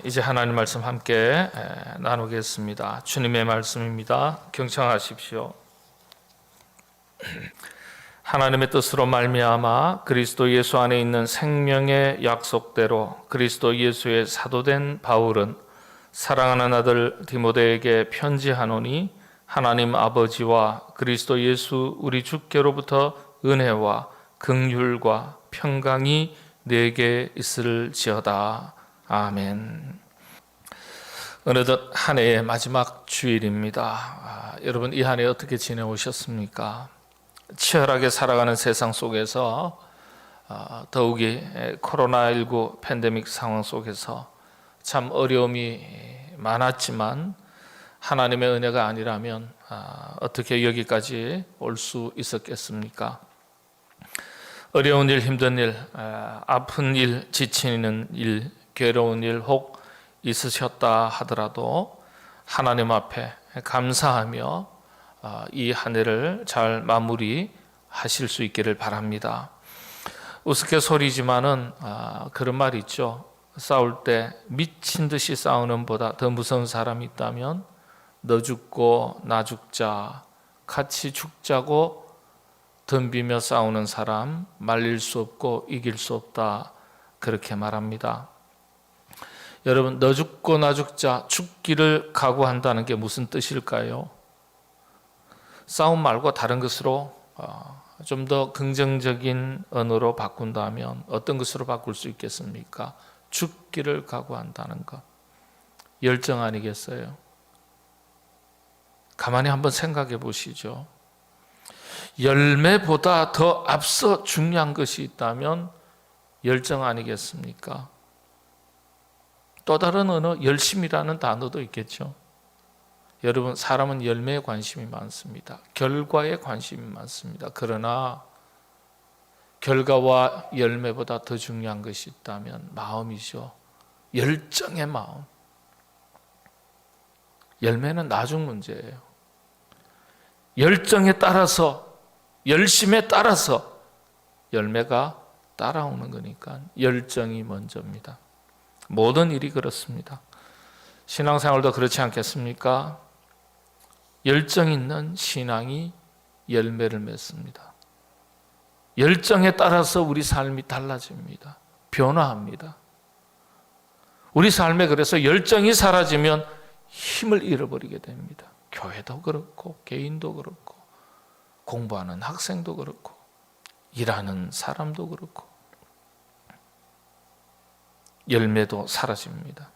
이제 하나님 말씀 함께 나누겠습니다. 주님의 말씀입니다. 경청하십시오. 하나님의 뜻으로 말미암아 그리스도 예수 안에 있는 생명의 약속대로 그리스도 예수의 사도된 바울은 사랑하는 아들 디모데에게 편지하노니 하나님 아버지와 그리스도 예수 우리 주께로부터 은혜와 긍휼과 평강이 내게 있을지어다. 아멘. 어느덧 한 해의 마지막 주일입니다. 여러분 이 한 해 어떻게 지내오셨습니까? 치열하게 살아가는 세상 속에서 더욱이 코로나19 팬데믹 상황 속에서 참 어려움이 많았지만 하나님의 은혜가 아니라면 어떻게 여기까지 올 수 있었겠습니까? 어려운 일, 힘든 일, 아픈 일, 지치는 일, 괴로운 일 혹 있으셨다 하더라도 하나님 앞에 감사하며 이 한 해를 잘 마무리하실 수 있기를 바랍니다. 우스갯소리지만은 그런 말이 있죠. 싸울 때 미친 듯이 싸우는 보다 더 무서운 사람이 있다면 너 죽고 나 죽자 같이 죽자고 덤비며 싸우는 사람 말릴 수 없고 이길 수 없다 그렇게 말합니다. 여러분 너 죽고 나 죽자 죽기를 각오한다는 게 무슨 뜻일까요? 싸움 말고 다른 것으로 좀 더 긍정적인 언어로 바꾼다면 어떤 것으로 바꿀 수 있겠습니까? 죽기를 각오한다는 것. 열정 아니겠어요? 가만히 한번 생각해 보시죠. 열매보다 더 앞서 중요한 것이 있다면 열정 아니겠습니까? 또 다른 언어 열심이라는 단어도 있겠죠. 여러분 사람은 열매에 관심이 많습니다. 결과에 관심이 많습니다. 그러나 결과와 열매보다 더 중요한 것이 있다면 마음이죠. 열정의 마음. 열매는 나중 문제예요. 열정에 따라서 열심에 따라서 열매가 따라오는 거니까 열정이 먼저입니다. 모든 일이 그렇습니다. 신앙생활도 그렇지 않겠습니까? 열정 있는 신앙이 열매를 맺습니다. 열정에 따라서 우리 삶이 달라집니다. 변화합니다. 우리 삶에 그래서 열정이 사라지면 힘을 잃어버리게 됩니다. 교회도 그렇고 개인도 그렇고 공부하는 학생도 그렇고 일하는 사람도 그렇고 열매도 사라집니다.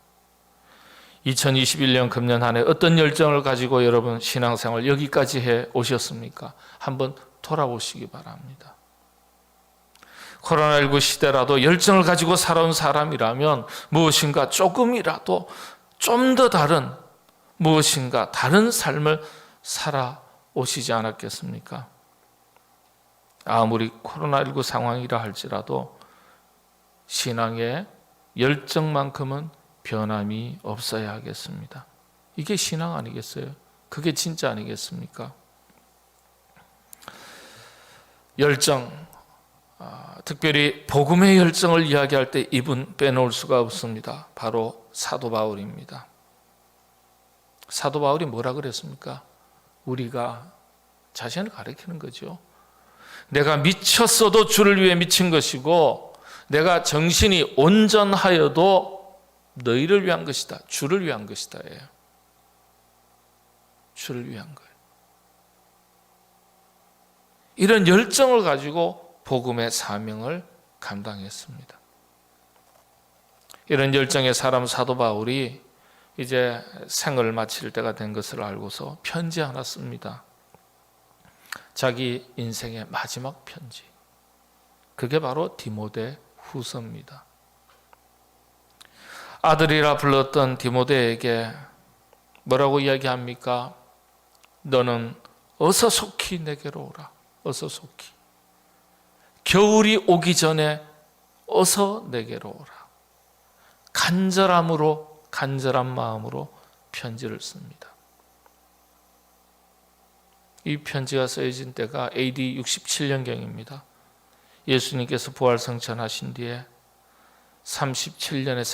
2021년 금년 한 해 어떤 열정을 가지고 여러분 신앙생활 여기까지 해 오셨습니까? 한번 돌아보시기 바랍니다. 코로나19 시대라도 열정을 가지고 살아온 사람이라면 무엇인가 조금이라도 좀 더 다른 무엇인가 다른 삶을 살아오시지 않았겠습니까? 아무리 코로나19 상황이라 할지라도 신앙의 열정만큼은 변함이 없어야 하겠습니다. 이게 신앙 아니겠어요? 그게 진짜 아니겠습니까? 열정, 특별히 복음의 열정을 이야기할 때 이분 빼놓을 수가 없습니다. 바로 사도 바울입니다. 사도 바울이 뭐라 그랬습니까? 우리가 자신을 가리키는 거죠. 내가 미쳤어도 주를 위해 미친 것이고 내가 정신이 온전하여도 너희를 위한 것이다. 주를 위한 것이다. 주를 위한 거예요. 이런 열정을 가지고 복음의 사명을 감당했습니다. 이런 열정의 사람 사도 바울이 이제 생을 마칠 때가 된 것을 알고서 편지 하나 씁니다. 자기 인생의 마지막 편지. 그게 바로 디모데 후서입니다. 아들이라 불렀던 디모데에게 뭐라고 이야기합니까? 너는 어서 속히 내게로 오라. 어서 속히. 겨울이 오기 전에 어서 내게로 오라. 간절한 마음으로 편지를 씁니다. 이 편지가 쓰여진 때가 AD 67년경입니다. 예수님께서 부활 성천하신 뒤에 37년의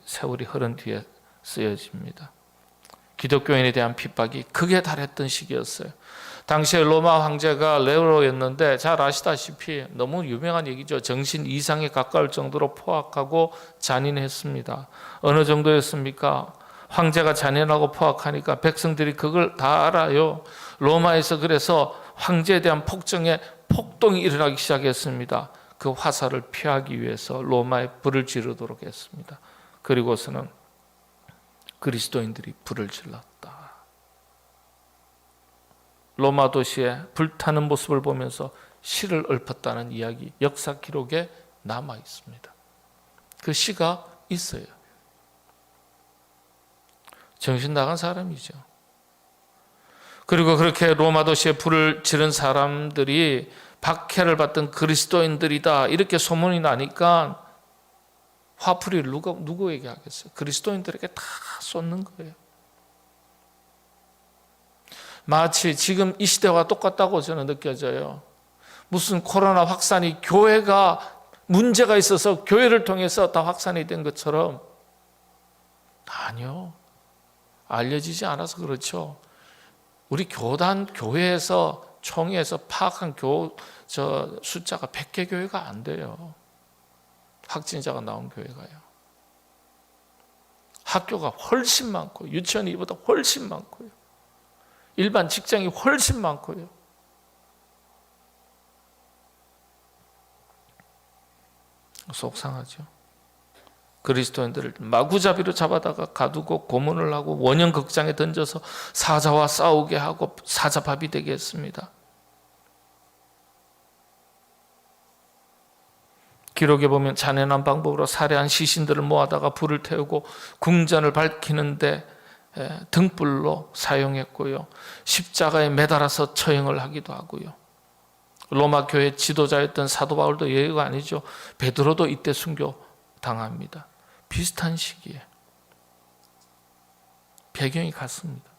세월이 흐른 뒤에 쓰여집니다. 기독교인에 대한 핍박이 극에 달했던 시기였어요. 당시에 로마 황제가 네로였는데 잘 아시다시피 너무 유명한 얘기죠. 정신 이상에 가까울 정도로 포악하고 잔인했습니다. 어느 정도였습니까? 황제가 잔인하고 포악하니까 백성들이 그걸 다 알아요. 로마에서 그래서 황제에 대한 폭정에 폭동이 일어나기 시작했습니다. 그 화살을 피하기 위해서 로마에 불을 지르도록 했습니다. 그리고서는 그리스도인들이 불을 질렀다. 로마 도시에 불타는 모습을 보면서 시를 읊었다는 이야기, 역사 기록에 남아 있습니다. 그 시가 있어요. 정신 나간 사람이죠. 그리고 그렇게 로마 도시에 불을 지른 사람들이 박해를 받던 그리스도인들이다 이렇게 소문이 나니까 화풀이를 누구에게 하겠어요? 그리스도인들에게 다 쏟는 거예요. 마치 지금 이 시대와 똑같다고 저는 느껴져요. 무슨 코로나 확산이 교회가 문제가 있어서 교회를 통해서 다 확산이 된 것처럼, 아니요. 알려지지 않아서 그렇죠. 우리 교회에서 총회에서 파악한 숫자가 100개 교회가 안 돼요. 확진자가 나온 교회가요. 학교가 훨씬 많고 유치원이 이보다 훨씬 많고요. 일반 직장이 훨씬 많고요. 속상하죠. 그리스도인들을 마구잡이로 잡아다가 가두고 고문을 하고 원형 극장에 던져서 사자와 싸우게 하고 사자밥이 되게 했습니다. 기록에 보면 잔인한 방법으로 살해한 시신들을 모아다가 불을 태우고 궁전을 밝히는데 등불로 사용했고요. 십자가에 매달아서 처형을 하기도 하고요. 로마 교회 지도자였던 사도 바울도 예외가 아니죠. 베드로도 이때 순교 당합니다. 비슷한 시기에 배경이 같습니다.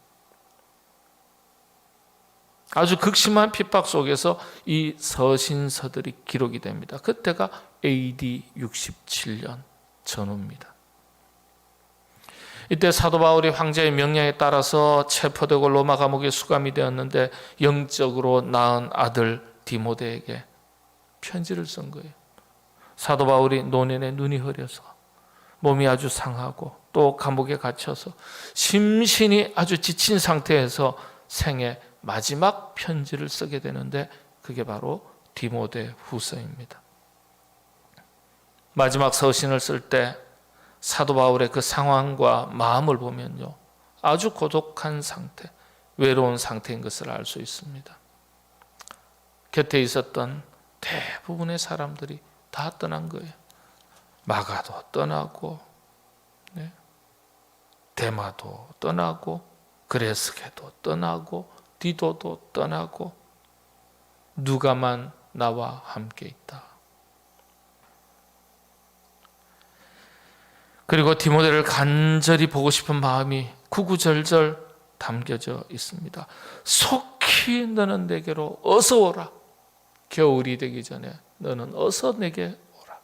아주 극심한 핍박 속에서 이 서신서들이 기록이 됩니다. 그때가 AD 67년 전후입니다. 이때 사도 바울이 황제의 명령에 따라서 체포되고 로마 감옥에 수감이 되었는데 영적으로 낳은 아들 디모데에게 편지를 쓴 거예요. 사도 바울이 노년에 눈이 흐려서 몸이 아주 상하고 또 감옥에 갇혀서 심신이 아주 지친 상태에서 생애 마지막 편지를 쓰게 되는데 그게 바로 디모데 후서입니다. 마지막 서신을 쓸 때 사도 바울의 그 상황과 마음을 보면요, 아주 고독한 상태, 외로운 상태인 것을 알 수 있습니다. 곁에 있었던 대부분의 사람들이 다 떠난 거예요. 마가도 떠나고, 데마도 떠나고, 그레스게도 떠나고, 디도도 떠나고, 누가만 나와 함께 있다. 그리고 디모데를 간절히 보고 싶은 마음이 구구절절 담겨져 있습니다. 속히 너는 내게로 어서 오라. 겨울이 되기 전에 너는 어서 내게 오라.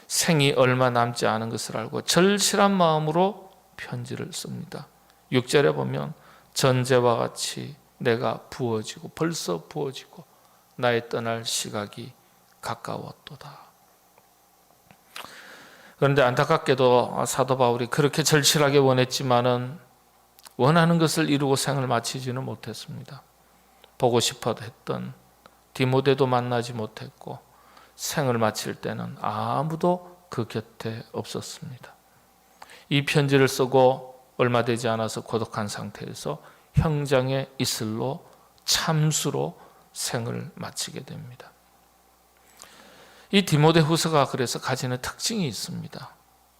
생이 얼마 남지 않은 것을 알고 절실한 마음으로 편지를 씁니다. 6절에 보면 전제와 같이 내가 부어지고 벌써 부어지고 나의 떠날 시각이 가까웠도다. 그런데 안타깝게도 사도 바울이 그렇게 절실하게 원했지만은 원하는 것을 이루고 생을 마치지는 못했습니다. 보고 싶어 했던 디모데도 만나지 못했고 생을 마칠 때는 아무도 그 곁에 없었습니다. 이 편지를 쓰고 얼마 되지 않아서 고독한 상태에서 형장의 이슬로 참수로 생을 마치게 됩니다. 이 디모데 후서가 그래서 가지는 특징이 있습니다.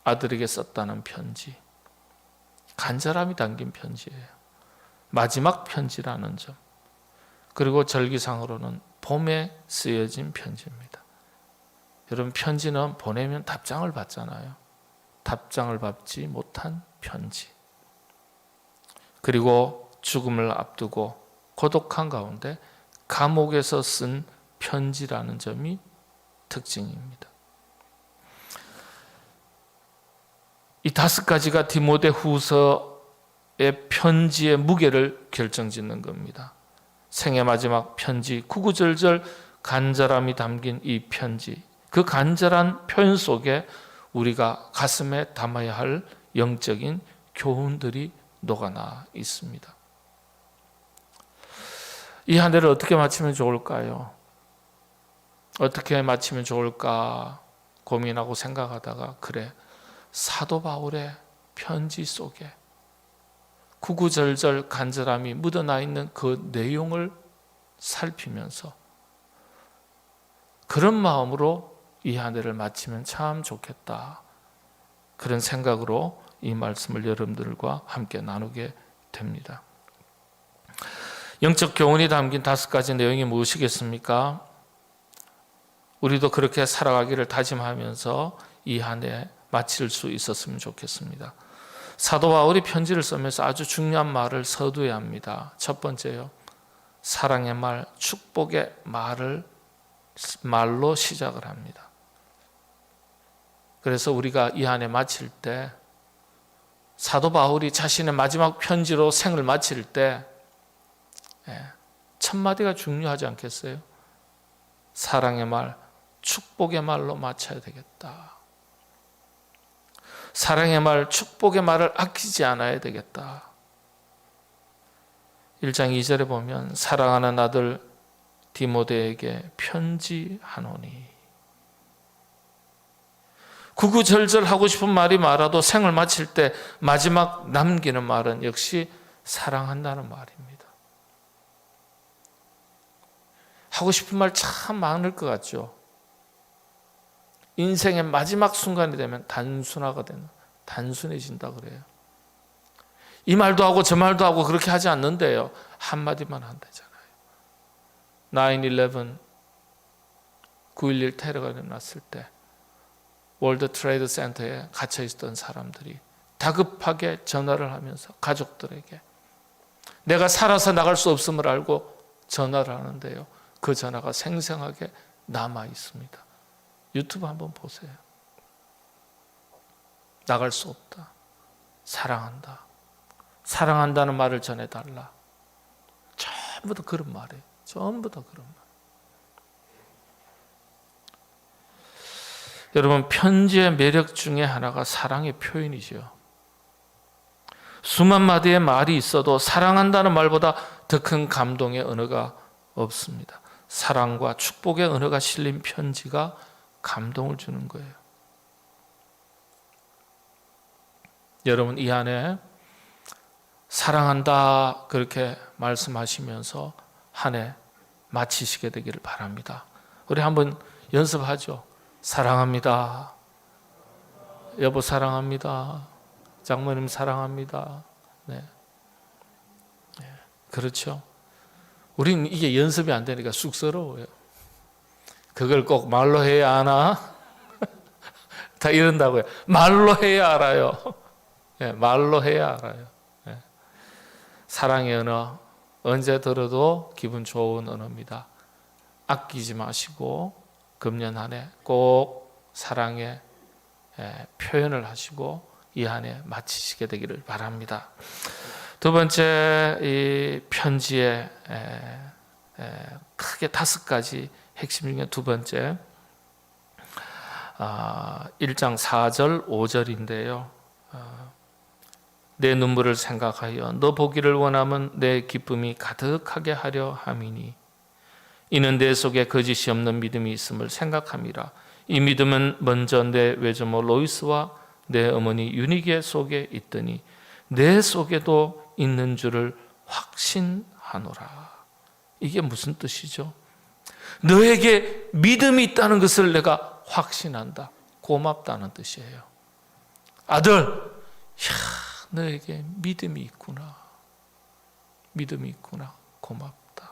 아들에게 썼다는 편지, 간절함이 담긴 편지예요. 마지막 편지라는 점, 그리고 절기상으로는 봄에 쓰여진 편지입니다. 여러분, 편지는 보내면 답장을 받잖아요. 답장을 받지 못한 편지, 그리고 죽음을 앞두고 고독한 가운데 감옥에서 쓴 편지라는 점이 특징입니다. 이 5가지가 디모데후서의 편지의 무게를 결정짓는 겁니다. 생애 마지막 편지, 구구절절 간절함이 담긴 이 편지, 그 간절한 표현 속에 우리가 가슴에 담아야 할 영적인 교훈들이 녹아나 있습니다. 이 한 해를 어떻게 마치면 좋을까요? 어떻게 마치면 좋을까 고민하고 생각하다가, 그래, 사도 바울의 편지 속에 구구절절 간절함이 묻어나 있는 그 내용을 살피면서 그런 마음으로 이 한 해를 마치면 참 좋겠다, 그런 생각으로 이 말씀을 여러분들과 함께 나누게 됩니다. 영적 교훈이 담긴 5가지 내용이 무엇이겠습니까? 우리도 그렇게 살아가기를 다짐하면서 이 한 해 마칠 수 있었으면 좋겠습니다. 사도 바울이 편지를 쓰면서 아주 중요한 말을 서두에 합니다. 첫 번째요, 사랑의 말, 축복의 말로 시작을 합니다. 그래서 우리가 이 한 해 마칠 때, 사도 바울이 자신의 마지막 편지로 생을 마칠 때 첫 마디가 중요하지 않겠어요? 사랑의 말, 축복의 말로 마쳐야 되겠다. 사랑의 말, 축복의 말을 아끼지 않아야 되겠다. 1장 2절에 보면 사랑하는 아들 디모데에게 편지하노니, 구구절절 하고 싶은 말이 많아도 생을 마칠 때 마지막 남기는 말은 역시 사랑한다는 말입니다. 하고 싶은 말 참 많을 것 같죠. 인생의 마지막 순간이 되면 단순해진다 그래요. 이 말도 하고 저 말도 하고 그렇게 하지 않는데요, 한마디만 한다잖아요. 9/11 9.11 테러가 일어났을 때 월드 트레이드 센터에 갇혀 있었던 사람들이 다급하게 전화를 하면서 가족들에게 내가 살아서 나갈 수 없음을 알고 전화를 하는데요, 그 전화가 생생하게 남아 있습니다. 유튜브 한번 보세요. 나갈 수 없다, 사랑한다, 사랑한다는 말을 전해달라. 전부 다 그런 말이에요. 전부 다 그런 말. 여러분, 편지의 매력 중에 하나가 사랑의 표현이죠. 수만 마디의 말이 있어도 사랑한다는 말보다 더 큰 감동의 언어가 없습니다. 사랑과 축복의 언어가 실린 편지가 감동을 주는 거예요. 여러분, 이 안에 사랑한다 그렇게 말씀하시면서 한 해 마치시게 되기를 바랍니다. 우리 한번 연습하죠. 사랑합니다. 여보 사랑합니다. 장모님 사랑합니다. 네. 그렇죠. 우리는 이게 연습이 안 되니까 쑥스러워요. 그걸 꼭 말로 해야 하나? 다 이런다고요. 말로 해야 알아요. 네, 말로 해야 알아요. 네. 사랑의 언어, 언제 들어도 기분 좋은 언어입니다. 아끼지 마시고 금년 한 해 꼭 사랑의 표현을 하시고 이 한 해 마치시게 되기를 바랍니다. 두 번째, 이 편지의 크게 5가지 핵심 중에 두 번째, 1장 4절 5절인데요. 내 눈물을 생각하여 너 보기를 원하면 내 기쁨이 가득하게 하려 함이니 이는 내 속에 거짓이 없는 믿음이 있음을 생각함이라. 이 믿음은 먼저 내 외조모 로이스와 내 어머니 유니게 속에 있더니 내 속에도 있는 줄을 확신하노라. 이게 무슨 뜻이죠? 너에게 믿음이 있다는 것을 내가 확신한다, 고맙다는 뜻이에요. 아들, 너에게 믿음이 있구나. 믿음이 있구나. 고맙다.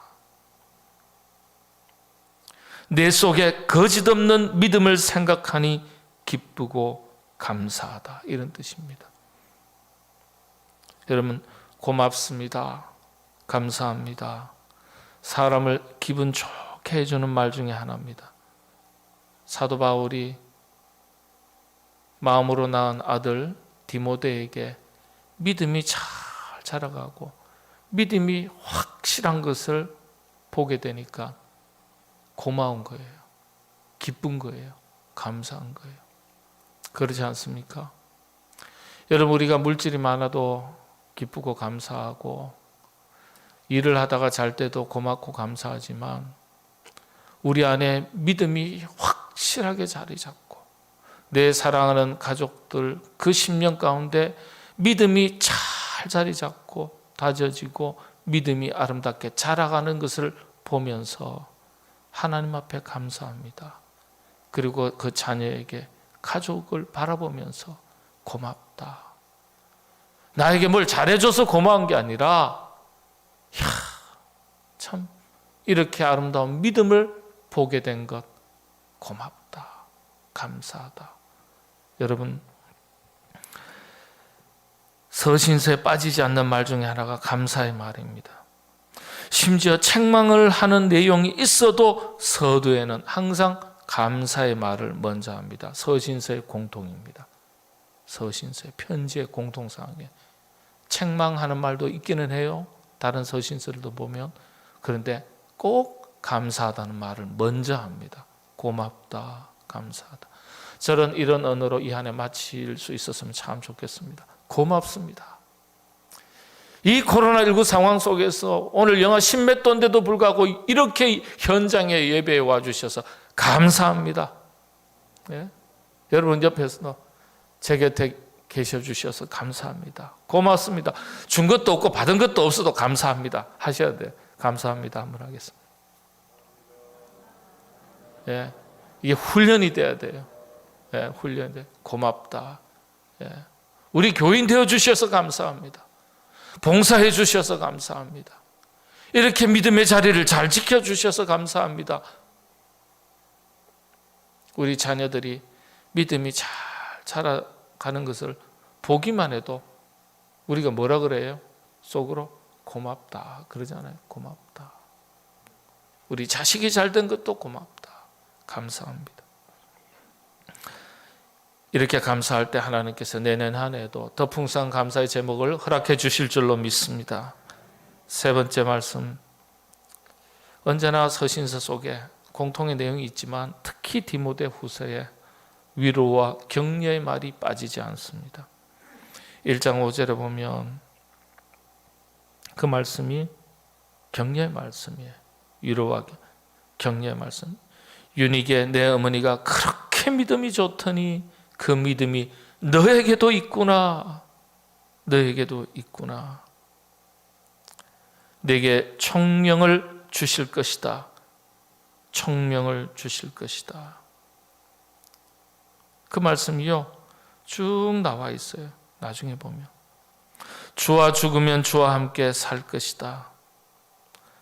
내 속에 거짓 없는 믿음을 생각하니 기쁘고 감사하다. 이런 뜻입니다. 여러분, 고맙습니다. 감사합니다. 사람을 기분 좋게 해주는 말 중에 하나입니다. 사도 바울이 마음으로 낳은 아들 디모데에게 믿음이 잘 자라가고 믿음이 확실한 것을 보게 되니까 고마운 거예요. 기쁜 거예요. 감사한 거예요. 그렇지 않습니까? 여러분, 우리가 물질이 많아도 기쁘고 감사하고 일을 하다가 잘 때도 고맙고 감사하지만 우리 안에 믿음이 확실하게 자리 잡고 내 사랑하는 가족들 그 10년 가운데 믿음이 잘 자리 잡고 다져지고 믿음이 아름답게 자라가는 것을 보면서 하나님 앞에 감사합니다. 그리고 그 자녀에게 가족을 바라보면서 고맙다. 나에게 뭘 잘해줘서 고마운 게 아니라 참 이렇게 아름다운 믿음을 보게 된 것 고맙다. 감사하다. 여러분, 서신서에 빠지지 않는 말 중에 하나가 감사의 말입니다. 심지어 책망을 하는 내용이 있어도 서두에는 항상 감사의 말을 먼저 합니다. 서신서의 공통입니다. 서신서의 편지의 공통사항에 책망하는 말도 있기는 해요. 다른 서신서들도 보면. 그런데 꼭 감사하다는 말을 먼저 합니다. 고맙다, 감사하다. 저는 이런 언어로 이 한 해 마칠 수 있었으면 참 좋겠습니다. 고맙습니다. 이 코로나19 상황 속에서 오늘 영하 10몇 도인데도 불구하고 이렇게 현장에 예배에 와주셔서 감사합니다. 예? 여러분 옆에서 제 곁에 계셔 주셔서 감사합니다. 고맙습니다. 준 것도 없고 받은 것도 없어도 감사합니다. 하셔야 돼요. 감사합니다. 한번 하겠습니다. 예, 이게 훈련이 돼야 돼요. 예, 훈련이 돼요. 고맙다. 예. 우리 교인 되어 주셔서 감사합니다. 봉사해 주셔서 감사합니다. 이렇게 믿음의 자리를 잘 지켜 주셔서 감사합니다. 우리 자녀들이 믿음이 잘 자라가는 것을 보기만 해도 우리가 뭐라 그래요? 속으로 고맙다 그러잖아요. 고맙다. 우리 자식이 잘된 것도 고맙다. 감사합니다. 이렇게 감사할 때 하나님께서 내년 한 해도 더 풍성한 감사의 제목을 허락해 주실 줄로 믿습니다. 세 번째 말씀, 언제나 서신서 속에 공통의 내용이 있지만 특히 디모데 후서에 위로와 격려의 말이 빠지지 않습니다. 1장 5절에 보면 그 말씀이 격려의 말씀이에요. 위로와 격려의 말씀. 유니게 내 어머니가 그렇게 믿음이 좋더니 그 믿음이 너에게도 있구나. 너에게도 있구나. 내게 총명을 주실 것이다. 총명을 주실 것이다. 그 말씀이요 쭉 나와 있어요. 나중에 보면 주와 죽으면 주와 함께 살 것이다.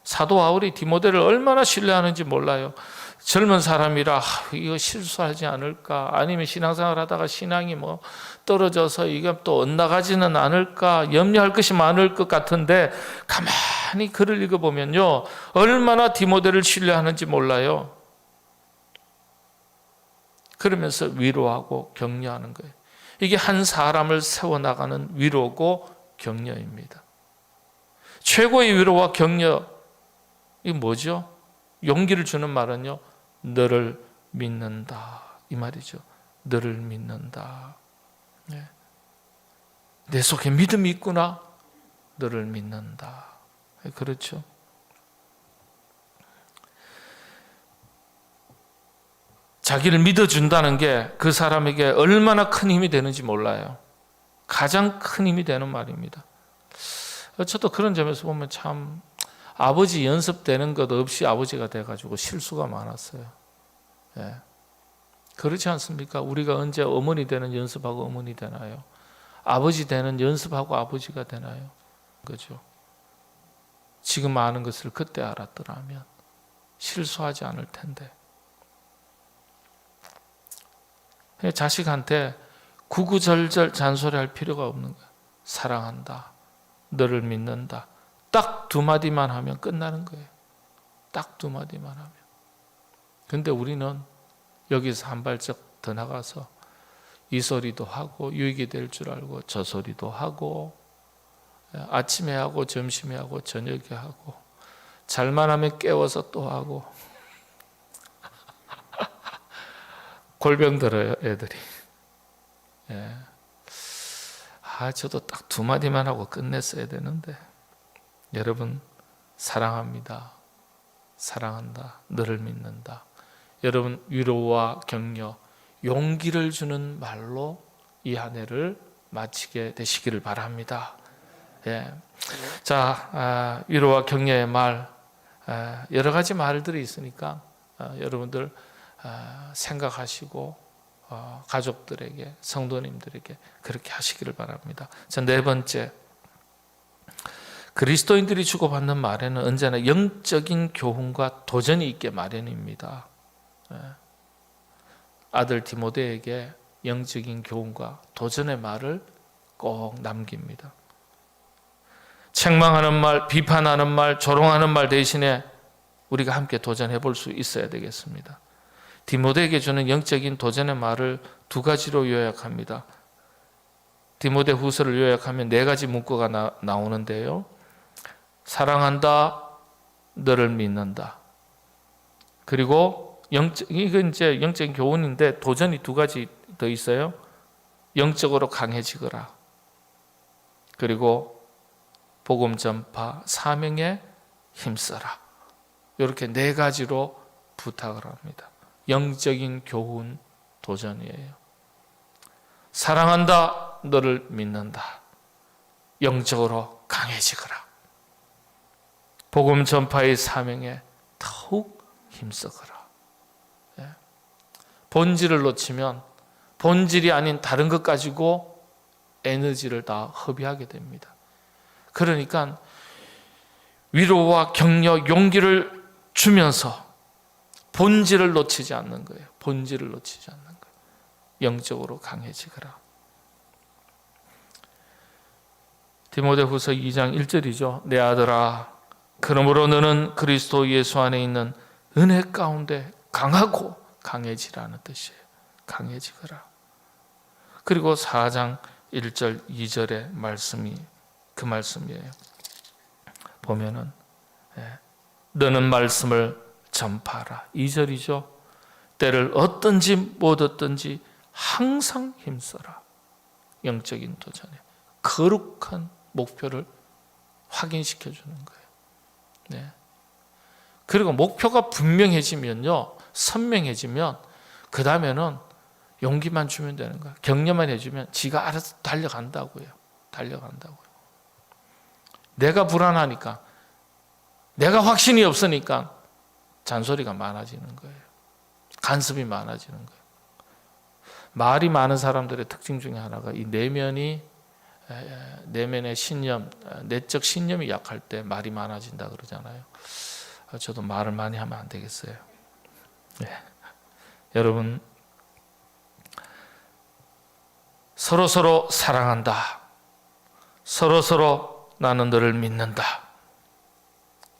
사도 바울이 디모데를 얼마나 신뢰하는지 몰라요. 젊은 사람이라 이거 실수하지 않을까, 아니면 신앙생활 하다가 신앙이 뭐 떨어져서 이게 또 엇나가지는 않을까 염려할 것이 많을 것 같은데 가만히 글을 읽어보면요 얼마나 디모데를 신뢰하는지 몰라요. 그러면서 위로하고 격려하는 거예요. 이게 한 사람을 세워나가는 위로고 격려입니다. 최고의 위로와 격려, 이게 뭐죠? 용기를 주는 말은요 너를 믿는다 이 말이죠. 너를 믿는다. 네. 내 속에 믿음이 있구나. 너를 믿는다. 그렇죠. 자기를 믿어준다는 게 그 사람에게 얼마나 큰 힘이 되는지 몰라요. 가장 큰 힘이 되는 말입니다. 저도 그런 점에서 보면 참 아버지 연습되는 것 없이 아버지가 돼가지고 실수가 많았어요. 예. 그렇지 않습니까? 우리가 언제 어머니 되는 연습하고 어머니 되나요? 아버지 되는 연습하고 아버지가 되나요? 그죠? 지금 아는 것을 그때 알았더라면 실수하지 않을 텐데. 자식한테 구구절절 잔소리할 필요가 없는 거야. 사랑한다. 너를 믿는다. 딱 두 마디만 하면 끝나는 거예요. 딱 두 마디만 하면. 근데 우리는 여기서 한 발짝 더 나가서 이 소리도 하고 유익이 될 줄 알고 저 소리도 하고 아침에 하고 점심에 하고 저녁에 하고 잘만 하면 깨워서 또 하고 골병 들어요 애들이. 예. 저도 딱 2마디만 하고 끝냈어야 되는데 여러분 사랑합니다. 사랑한다. 너를 믿는다. 여러분 위로와 격려, 용기를 주는 말로 이 한 해를 마치게 되시기를 바랍니다. 예. 자, 위로와 격려의 말, 여러 가지 말들이 있으니까 여러분들 생각하시고 가족들에게, 성도님들에게 그렇게 하시기를 바랍니다. 자, 4번째, 그리스도인들이 주고받는 말에는 언제나 영적인 교훈과 도전이 있게 마련입니다. 아들 디모데에게 영적인 교훈과 도전의 말을 꼭 남깁니다. 책망하는 말, 비판하는 말, 조롱하는 말 대신에 우리가 함께 도전해 볼 수 있어야 되겠습니다. 디모데에게 주는 영적인 도전의 말을 2가지로 요약합니다. 디모데 후서를 요약하면 4가지 문구가 나오는데요. 사랑한다, 너를 믿는다. 그리고 이건 이제 영적인 교훈인데 도전이 2가지 더 있어요. 영적으로 강해지거라. 그리고 복음 전파 사명에 힘써라. 이렇게 4가지로 부탁을 합니다. 영적인 교훈 도전이에요. 사랑한다, 너를 믿는다. 영적으로 강해지거라. 복음 전파의 사명에 더욱 힘써거라. 본질을 놓치면 본질이 아닌 다른 것 가지고 에너지를 다 허비하게 됩니다. 그러니까 위로와 격려, 용기를 주면서 본질을 놓치지 않는 거예요. 본질을 놓치지 않는 거예요. 영적으로 강해지거라. 디모데후서 2장 1절이죠. 내 아들아, 그러므로 너는 그리스도 예수 안에 있는 은혜 가운데 강하고 강해지라는 뜻이에요. 강해지거라. 그리고 4장 1절 2절의 말씀이 그 말씀이에요. 보면은 너는 말씀을 전파하라. 2절이죠. 때를 얻든지 못 얻든지 항상 힘써라. 영적인 도전에 거룩한 목표를 확인시켜 주는 거예요. 네. 그리고 목표가 분명해지면요, 선명해지면 그 다음에는 용기만 주면 되는 거예요. 격려만 해주면 지가 알아서 달려간다고요. 달려간다고요. 내가 불안하니까, 내가 확신이 없으니까 잔소리가 많아지는 거예요. 간섭이 많아지는 거예요. 말이 많은 사람들의 특징 중에 하나가 이 내면의 신념, 내적 신념이 약할 때 말이 많아진다 그러잖아요. 저도 말을 많이 하면 안 되겠어요. 네. 여러분, 서로 사랑한다. 서로 나는 너를 믿는다.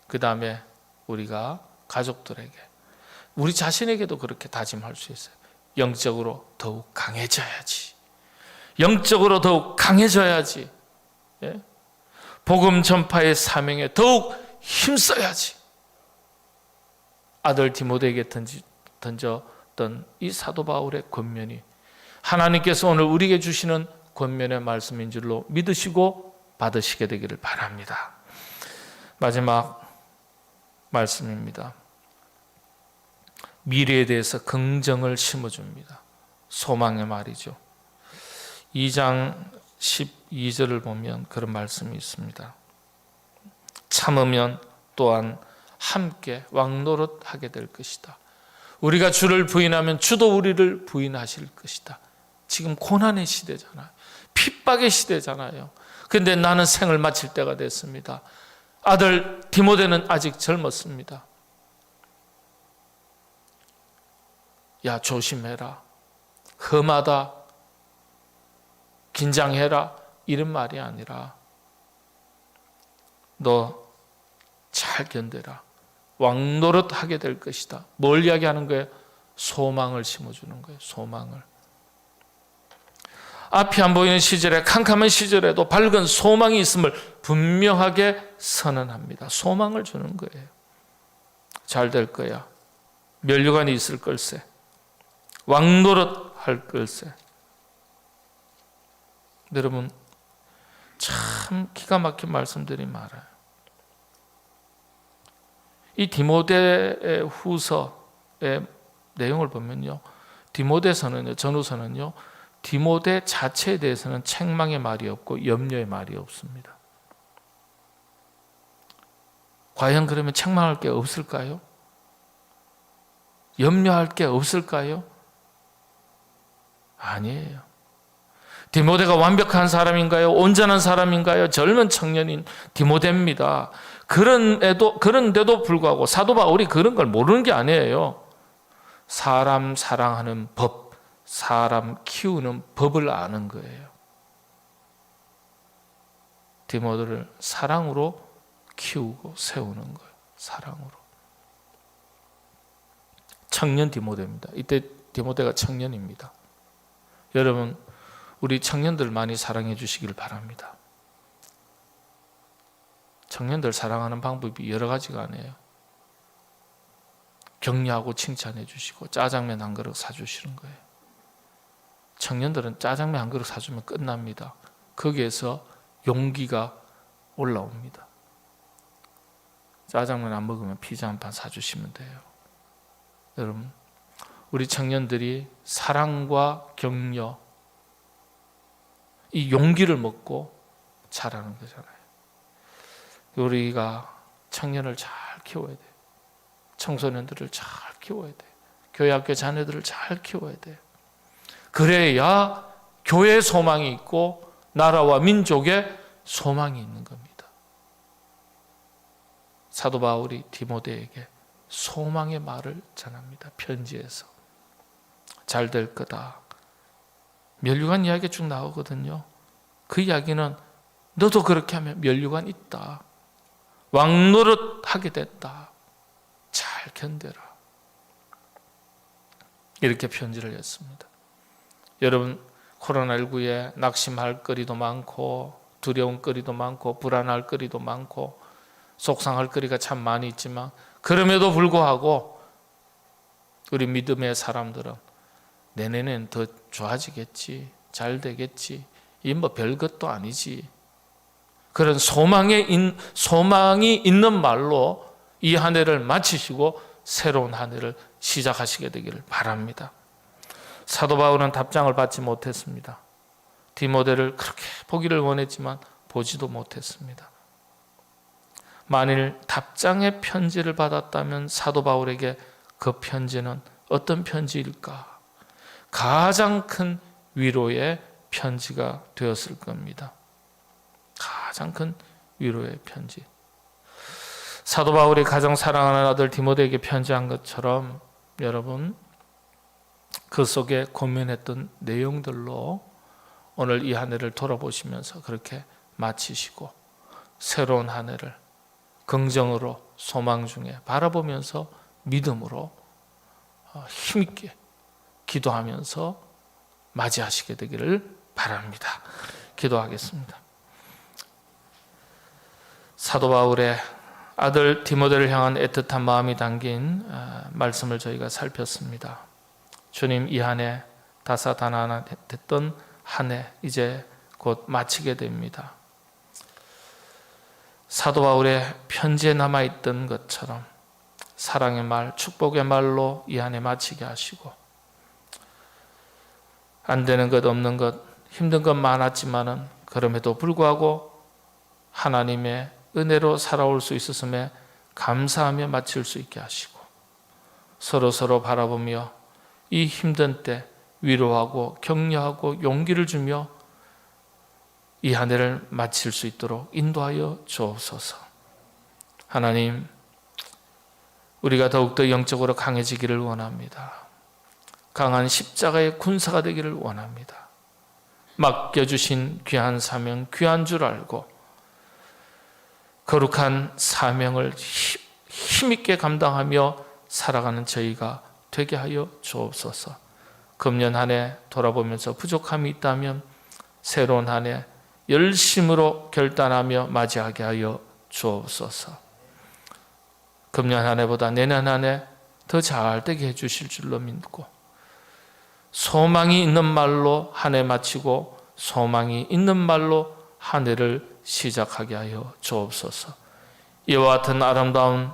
그 다음에 우리가 가족들에게, 우리 자신에게도 그렇게 다짐할 수 있어요. 영적으로 더욱 강해져야지. 영적으로 더욱 강해져야지. 예? 복음 전파의 사명에 더욱 힘써야지. 아들 디모데에게 던졌던 이 사도 바울의 권면이 하나님께서 오늘 우리에게 주시는 권면의 말씀인 줄로 믿으시고 받으시게 되기를 바랍니다. 마지막 말씀입니다. 미래에 대해서 긍정을 심어줍니다. 소망의 말이죠. 2장 12절을 보면 그런 말씀이 있습니다. 참으면 또한 함께 왕노릇하게 될 것이다. 우리가 주를 부인하면 주도 우리를 부인하실 것이다. 지금 고난의 시대잖아요. 핍박의 시대잖아요. 그런데 나는 생을 마칠 때가 됐습니다. 아들 디모데는 아직 젊었습니다. 야, 조심해라. 험하다. 긴장해라. 이런 말이 아니라 너 잘 견뎌라. 왕노릇하게 될 것이다. 뭘 이야기하는 거예요? 소망을 심어주는 거예요. 소망을. 앞이 안 보이는 시절에, 캄캄한 시절에도 밝은 소망이 있음을 분명하게 선언합니다. 소망을 주는 거예요. 잘 될 거야. 면류관이 있을 걸세. 왕노릇 할 걸세. 여러분, 참 기가 막힌 말씀들이 많아요. 이 디모데 후서의 내용을 보면요, 디모데서는요, 전후서는요, 디모데 자체에 대해서는 책망의 말이 없고 염려의 말이 없습니다. 과연 그러면 책망할 게 없을까요? 염려할 게 없을까요? 아니에요. 디모데가 완벽한 사람인가요? 온전한 사람인가요? 젊은 청년인 디모데입니다. 그런데도 불구하고 사도 바울이 그런 걸 모르는 게 아니에요. 사람 사랑하는 법, 사람 키우는 법을 아는 거예요. 디모데를 사랑으로 키우고 세우는 거예요. 사랑으로. 청년 디모데입니다. 이때 디모데가 청년입니다. 여러분, 우리 청년들 많이 사랑해 주시길 바랍니다. 청년들 사랑하는 방법이 여러 가지가 아니에요. 격려하고 칭찬해 주시고 짜장면 한 그릇 사주시는 거예요. 청년들은 짜장면 한 그릇 사주면 끝납니다. 거기에서 용기가 올라옵니다. 짜장면 안 먹으면 피자 한 판 사주시면 돼요. 여러분, 우리 청년들이 사랑과 격려, 이 용기를 먹고 자라는 거잖아요. 우리가 청년을 잘 키워야 돼요. 청소년들을 잘 키워야 돼요. 교회 학교 자녀들을 잘 키워야 돼요. 그래야 교회의 소망이 있고 나라와 민족의 소망이 있는 겁니다. 사도 바울이 디모데에게 소망의 말을 전합니다. 편지에서. 잘 될 거다. 면류관 이야기 쭉 나오거든요. 그 이야기는 너도 그렇게 하면 면류관 있다. 왕노릇 하게 됐다. 잘 견뎌라. 이렇게 편지를 했습니다. 여러분, 코로나19에 낙심할 거리도 많고 두려운 거리도 많고 불안할 거리도 많고 속상할 거리가 참 많이 있지만 그럼에도 불구하고 우리 믿음의 사람들은 내년엔 더 좋아지겠지, 잘 되겠지, 이 뭐 별것도 아니지, 그런 소망이 있는 말로 이 한 해를 마치시고 새로운 한 해를 시작하시게 되기를 바랍니다. 사도 바울은 답장을 받지 못했습니다. 디모데를 그렇게 보기를 원했지만 보지도 못했습니다. 만일 답장의 편지를 받았다면 사도 바울에게 그 편지는 어떤 편지일까? 가장 큰 위로의 편지가 되었을 겁니다. 가장 큰 위로의 편지. 사도 바울이 가장 사랑하는 아들 디모데에게 편지한 것처럼 여러분, 그 속에 고민했던 내용들로 오늘 이 한 해를 돌아보시면서 그렇게 마치시고 새로운 한 해를 긍정으로 소망 중에 바라보면서 믿음으로 힘있게 기도하면서 맞이하시게 되기를 바랍니다. 기도하겠습니다. 사도 바울의 아들 디모데를 향한 애틋한 마음이 담긴 말씀을 저희가 살폈습니다. 주님, 이 한 해 다사다난했던 한 해 이제 곧 마치게 됩니다. 사도 바울의 편지에 남아있던 것처럼 사랑의 말, 축복의 말로 이 한 해 마치게 하시고 안 되는 것 없는 것 힘든 것 많았지만은 그럼에도 불구하고 하나님의 은혜로 살아올 수 있었음에 감사하며 마칠 수 있게 하시고 서로 바라보며 이 힘든 때 위로하고 격려하고 용기를 주며 이 한 해를 마칠 수 있도록 인도하여 주옵소서. 하나님, 우리가 더욱더 영적으로 강해지기를 원합니다. 강한 십자가의 군사가 되기를 원합니다. 맡겨주신 귀한 사명, 귀한 줄 알고 거룩한 사명을 힘있게 감당하며 살아가는 저희가 되게 하여 주옵소서. 금년 한 해 돌아보면서 부족함이 있다면 새로운 한 해 열심으로 결단하며 맞이하게 하여 주옵소서. 금년 한 해보다 내년 한 해 더 잘되게 해주실 줄로 믿고 소망이 있는 말로 한 해 마치고 소망이 있는 말로 한 해를 시작하게 하여 주옵소서. 이와 같은 아름다운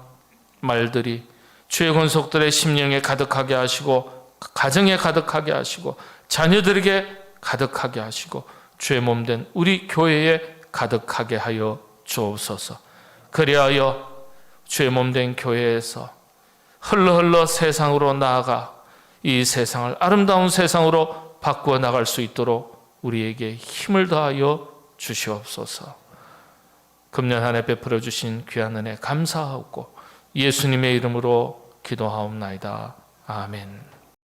말들이 주의 권속들의 심령에 가득하게 하시고 가정에 가득하게 하시고 자녀들에게 가득하게 하시고 주의 몸된 우리 교회에 가득하게 하여 주옵소서. 그리하여 주의 몸된 교회에서 흘러흘러 세상으로 나아가 이 세상을 아름다운 세상으로 바꾸어 나갈 수 있도록 우리에게 힘을 더하여 주시옵소서. 금년 한 해 베풀어 주신 귀한 은혜 감사하고 예수님의 이름으로 기도하옵나이다. 아멘.